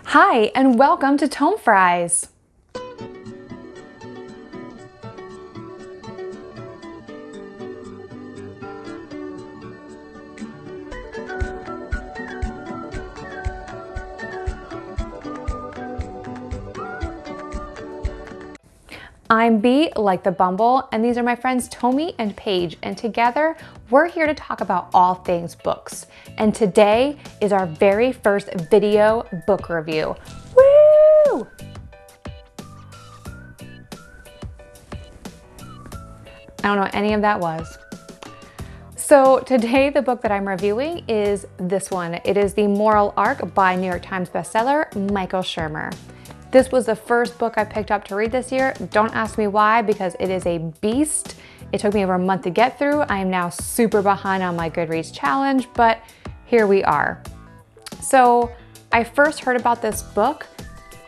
Hi, and welcome to Tomefries. I'm Bee, like the Bumble, and these are my friends Tommy and Paige, and together we're here to talk about all things books. And today is our very first video book review. Woo! I don't know what any of that was. So today the book that I'm reviewing is this one. It is The Moral Arc by New York Times bestseller Michael Shermer. This was the first book I picked up to read this year. Don't ask me why, because it is a beast. It took me over a month to get through. I am now super behind on my Goodreads challenge, but here we are. So I first heard about this book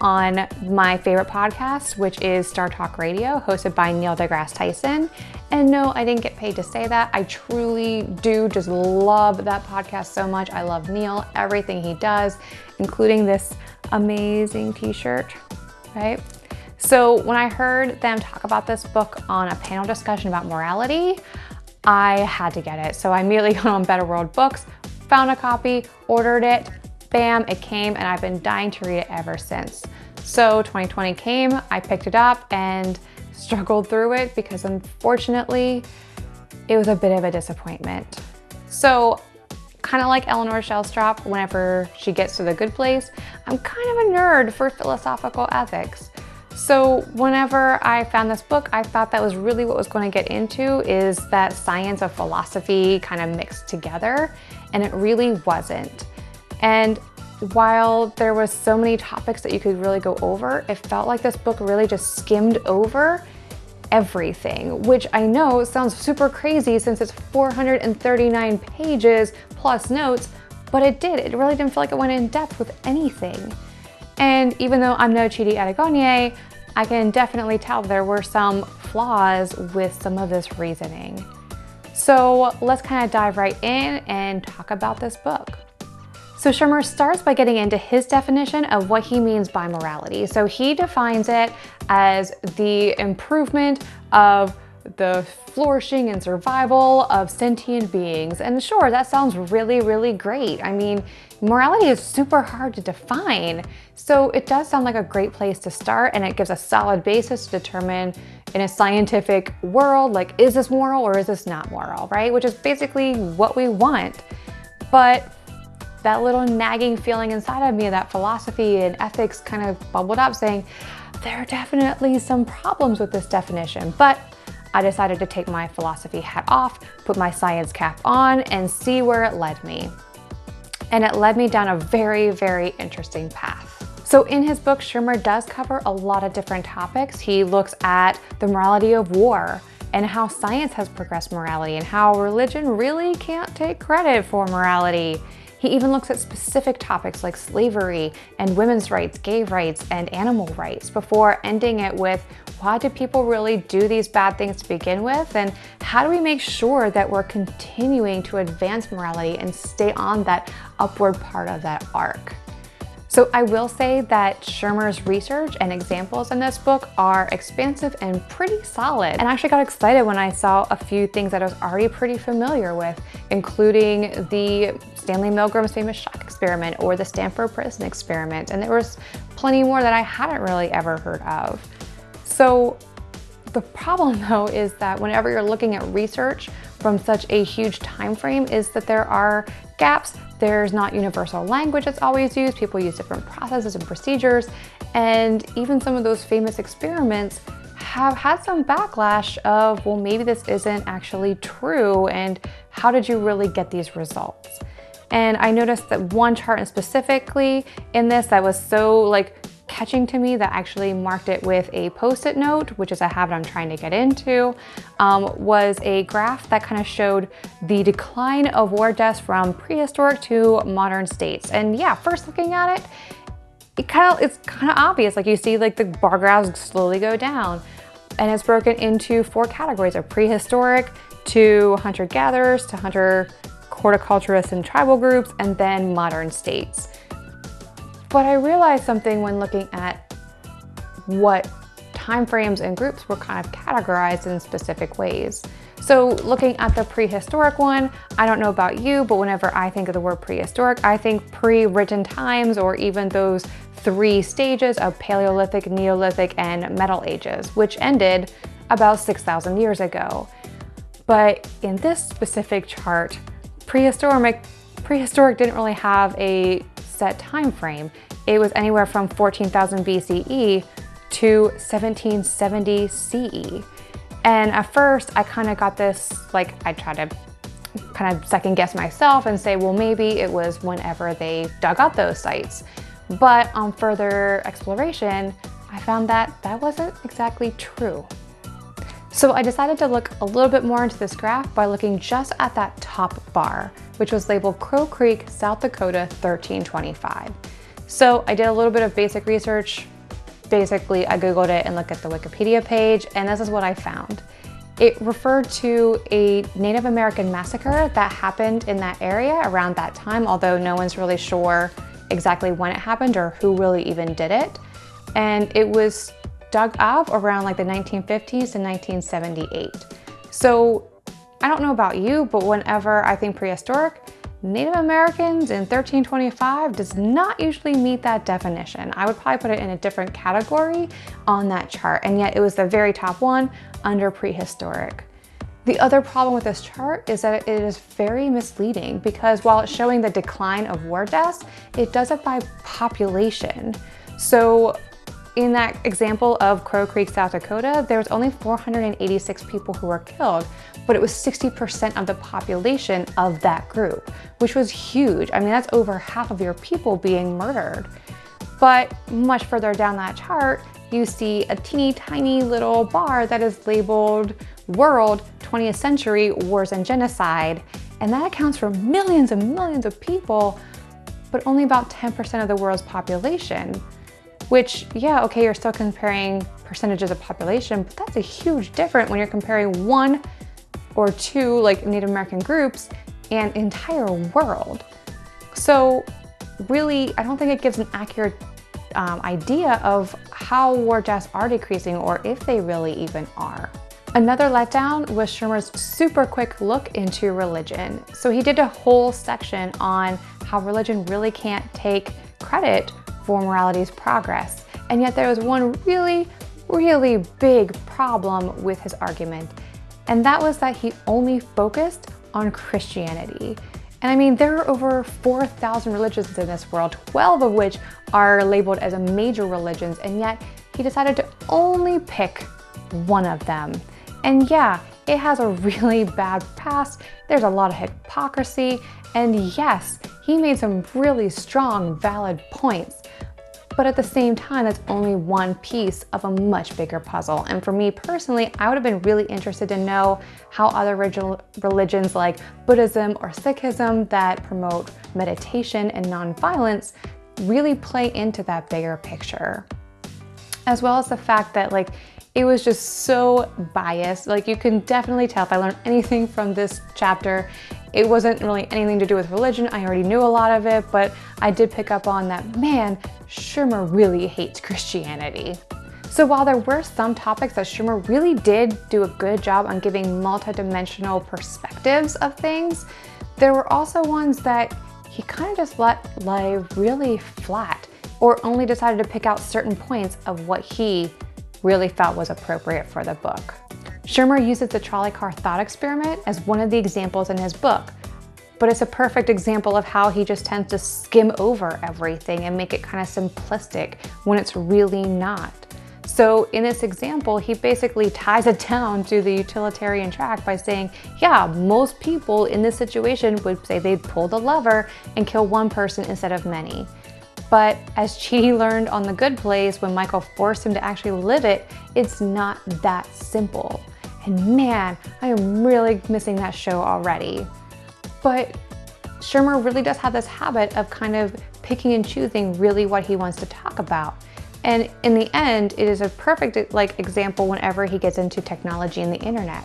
on my favorite podcast, which is Star Talk Radio, hosted by Neil deGrasse Tyson. And no, I didn't get paid to say that. I truly do just love that podcast so much. I love Neil, everything he does, including this amazing t-shirt, right? So when I heard them talk about this book on a panel discussion about morality, I had to get it. So I immediately got on Better World Books, found a copy, ordered it, bam, it came, and I've been dying to read it ever since. So 2020 came, I picked it up and struggled through it because unfortunately, it was a bit of a disappointment. So kind of like Eleanor Shellstrop, whenever she gets to the good place, I'm kind of a nerd for philosophical ethics. So whenever I found this book, I thought that was really what I was going to get into, is that science of philosophy kind of mixed together, and it really wasn't. And while there was so many topics that you could really go over, it felt like this book really just skimmed over everything, which I know sounds super crazy since it's 439 pages plus notes, but it did. It really didn't feel like it went in depth with anything. And even though I'm no Chidi Adeganye, I can definitely tell there were some flaws with some of this reasoning. So let's kind of dive right in and talk about this book. So Shermer starts by getting into his definition of what he means by morality. So he defines it as the improvement of the flourishing and survival of sentient beings. And sure, that sounds really, really great. I mean, morality is super hard to define. So it does sound like a great place to start, and it gives a solid basis to determine in a scientific world, like, is this moral or is this not moral, right? Which is basically what we want. But that little nagging feeling inside of me, that philosophy and ethics kind of bubbled up saying, there are definitely some problems with this definition. But I decided to take my philosophy hat off, put my science cap on, and see where it led me. And it led me down a very, very interesting path. So in his book, Shermer does cover a lot of different topics. He looks at the morality of war and how science has progressed morality and how religion really can't take credit for morality. He even looks at specific topics like slavery and women's rights, gay rights, and animal rights before ending it with, why do people really do these bad things to begin with? And how do we make sure that we're continuing to advance morality and stay on that upward part of that arc? So I will say that Shermer's research and examples in this book are expansive and pretty solid. And I actually got excited when I saw a few things that I was already pretty familiar with, including the Stanley Milgram's famous shock experiment or the Stanford Prison experiment. And there was plenty more that I hadn't really ever heard of. So the problem though is that whenever you're looking at research from such a huge time frame is that there are gaps. There's not universal language that's always used. People use different processes and procedures. And even some of those famous experiments have had some backlash of, well, maybe this isn't actually true. And how did you really get these results? And I noticed that one chart specifically in this that was so catching to me that I actually marked it with a post-it note, which is a habit I'm trying to get into, was a graph that kind of showed the decline of war deaths from prehistoric to modern states. And yeah, first looking at it, it's kind of obvious. Like you see the bar graphs slowly go down, and it's broken into 4 categories of prehistoric to hunter-gatherers to hunter horticulturists and tribal groups, and then modern states. But I realized something when looking at what time frames and groups were kind of categorized in specific ways. So looking at the prehistoric one, I don't know about you, but whenever I think of the word prehistoric, I think pre-written times, or even those 3 stages of Paleolithic, Neolithic, and Metal Ages, which ended about 6,000 years ago. But in this specific chart, prehistoric didn't really have a set time frame. It was anywhere from 14,000 BCE to 1770 CE. And at first I kind of got this, like, I tried to kind of second guess myself and say, well, maybe it was whenever they dug up those sites. But on further exploration, I found that that wasn't exactly true. So I decided to look a little bit more into this graph by looking just at that top bar, which was labeled Crow Creek, South Dakota, 1325. So I did a little bit of basic research. Basically, I Googled it and looked at the Wikipedia page, and this is what I found. It referred to a Native American massacre that happened in that area around that time, although no one's really sure exactly when it happened or who really even did it. And it was dug up around like the 1950s to 1978. So I don't know about you, but whenever I think prehistoric, Native Americans in 1325 does not usually meet that definition. I would probably put it in a different category on that chart, and yet it was the very top one under prehistoric. The other problem with this chart is that it is very misleading, because while it's showing the decline of war deaths, it does it by population. So in that example of Crow Creek, South Dakota, there was only 486 people who were killed, but it was 60% of the population of that group, which was huge. I mean, that's over half of your people being murdered. But much further down that chart, you see a teeny tiny little bar that is labeled World 20th Century Wars and Genocide, and that accounts for millions and millions of people, but only about 10% of the world's population. Which, yeah, okay, you're still comparing percentages of population, but that's a huge difference when you're comparing 1 or 2 like Native American groups and entire world. So really, I don't think it gives an accurate idea of how war deaths are decreasing, or if they really even are. Another letdown was Shermer's super quick look into religion. So he did a whole section on how religion really can't take credit for morality's progress. And yet there was one really, really big problem with his argument. And that was that he only focused on Christianity. And I mean, there are over 4,000 religions in this world, 12 of which are labeled as major religions, and yet he decided to only pick one of them. And yeah, it has a really bad past. There's a lot of hypocrisy, and yes, he made some really strong, valid points. But at the same time, that's only one piece of a much bigger puzzle. And for me personally, I would have been really interested to know how other religions like Buddhism or Sikhism that promote meditation and nonviolence really play into that bigger picture. As well as the fact that it was just so biased. You can definitely tell if I learned anything from this chapter, it wasn't really anything to do with religion. I already knew a lot of it, but I did pick up on that, man, Shermer really hates Christianity. So while there were some topics that Shermer really did do a good job on giving multidimensional perspectives of things, there were also ones that he kind of just let lie really flat, or only decided to pick out certain points of what he really felt was appropriate for the book. Shermer uses the trolley car thought experiment as one of the examples in his book, but it's a perfect example of how he just tends to skim over everything and make it kind of simplistic when it's really not. So in this example, he basically ties it down to the utilitarian track by saying, yeah, most people in this situation would say they'd pull the lever and kill one person instead of many. But as Chidi learned on The Good Place when Michael forced him to actually live it, it's not that simple. And man, I am really missing that show already. But Shermer really does have this habit of kind of picking and choosing really what he wants to talk about. And in the end, it is a perfect example whenever he gets into technology and the internet.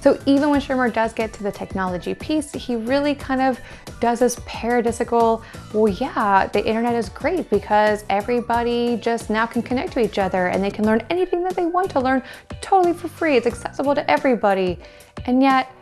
So even when Shermer does get to the technology piece, he really kind of does this paradisical, well, yeah, the internet is great because everybody just now can connect to each other and they can learn anything that they want to learn totally for free. It's accessible to everybody. And yet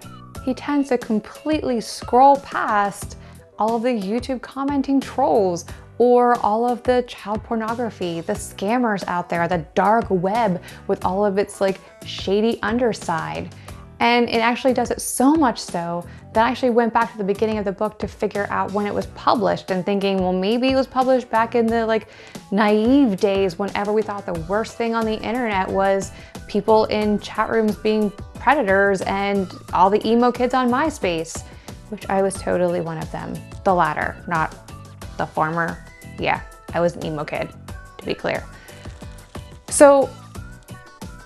he tends to completely scroll past all of the YouTube commenting trolls or all of the child pornography, the scammers out there, the dark web with all of its like shady underside. And it actually does it so much so that I actually went back to the beginning of the book to figure out when it was published and thinking, well, maybe it was published back in the like naive days whenever we thought the worst thing on the internet was people in chat rooms being predators and all the emo kids on MySpace, which I was totally one of them. The latter, not the former. Yeah, I was an emo kid, to be clear. So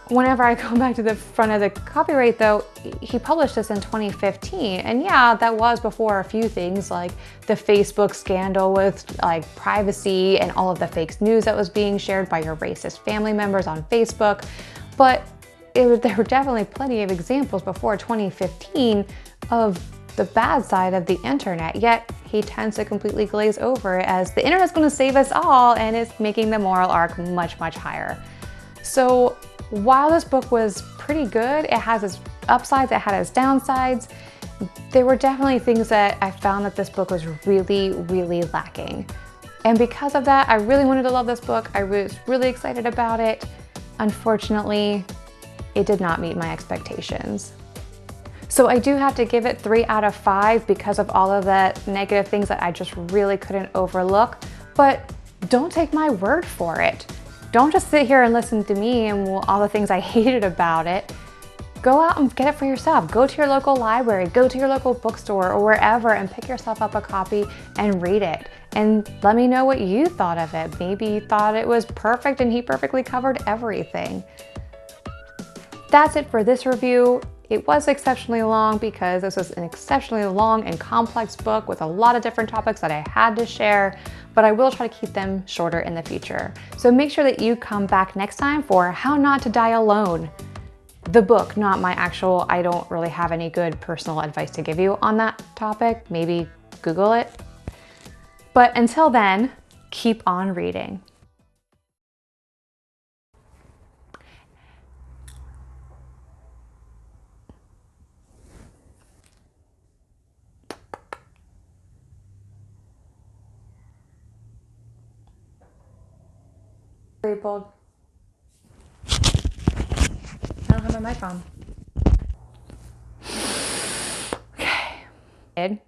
whenever I go back to the front of the copyright though, he published this in 2015. And yeah, that was before a few things like the Facebook scandal with like privacy and all of the fake news that was being shared by your racist family members on Facebook. But there were definitely plenty of examples before 2015 of the bad side of the internet, yet he tends to completely glaze over it as the internet's gonna save us all and it's making the moral arc much, much higher. So while this book was pretty good, it has its upsides, it had its downsides, there were definitely things that I found that this book was really, really lacking. And because of that, I really wanted to love this book. I was really excited about it. Unfortunately, it did not meet my expectations. So I do have to give it 3 out of 5 because of all of the negative things that I just really couldn't overlook. But don't take my word for it. Don't just sit here and listen to me and all the things I hated about it. Go out and get it for yourself. Go to your local library, go to your local bookstore or wherever and pick yourself up a copy and read it. And let me know what you thought of it. Maybe you thought it was perfect and he perfectly covered everything. That's it for this review. It was exceptionally long because this was an exceptionally long and complex book with a lot of different topics that I had to share, but I will try to keep them shorter in the future. So make sure that you come back next time for How Not to Die Alone. The book, not my actual, I don't really have any good personal advice to give you on that topic. Maybe Google it. But until then, keep on reading. Bold. I don't have my mic on. Okay.